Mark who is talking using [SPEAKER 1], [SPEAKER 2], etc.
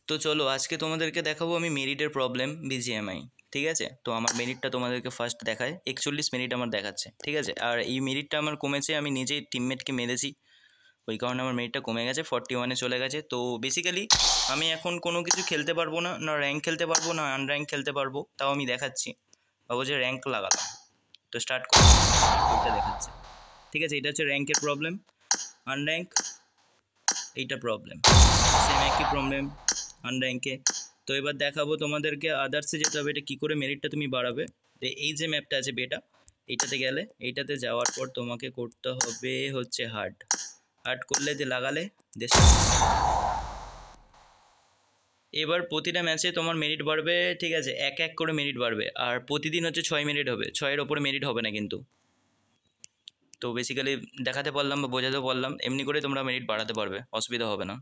[SPEAKER 1] তো চলো আজকে তোমাদেরকে দেখাবো আমি মেরিটের প্রবলেম বিজিএমআই। ঠিক আছে, তো আমার মেরিটটা তোমাদেরকে ফার্স্ট দেখায় 41 মিনিট আমার দেখাচ্ছে। ঠিক আছে, আর এই মেরিটটা আমার কমেছে, আমি নিজেই টিমমেটকে মেরেছি, ওই কারণে আমার মেরিটটা কমে গেছে, 41-এ চলে গেছে। তো বেসিক্যালি আমি এখন কোনো কিছু খেলতে পারবো না, না র্যাঙ্ক খেলতে পারবো না আনর্যাঙ্ক খেলতে পারবো, তাও আমি দেখাচ্ছি। ভাবো যে র্যাঙ্ক লাগালাম, তো স্টার্ট করছি, এইটা দেখাচ্ছে। ঠিক আছে, এটা হচ্ছে র্যাঙ্কের প্রবলেম। আনর্যাঙ্ক এইটা প্রবলেম, সেম একই প্রবলেম আনর্যাঙ্কে। তো এবার দেখাবো তোমাদেরকে আদার্সে যেতে হবে, এটা কী করে মেরিটটা তুমি বাড়াবে। এই যে ম্যাপটা আছে বেটা, এইটাতে গেলে, এইটাতে যাওয়ার পর তোমাকে করতে হবে হচ্ছে হার্ড করলে যে লাগালে দেশ। এবার প্রতিটা ম্যাচে তোমার মেরিট বাড়বে। ঠিক আছে, এক এক করে মেরিট বাড়বে, আর প্রতিদিন হচ্ছে 6 মিনিট হবে, 6-এর ওপরে মেরিট হবে না কিন্তু। তো বেসিক্যালি দেখাতে পারলাম বা বোঝাতে পারলাম, এমনি করে তোমরা মেরিট বাড়াতে পারবে, অসুবিধা হবে না।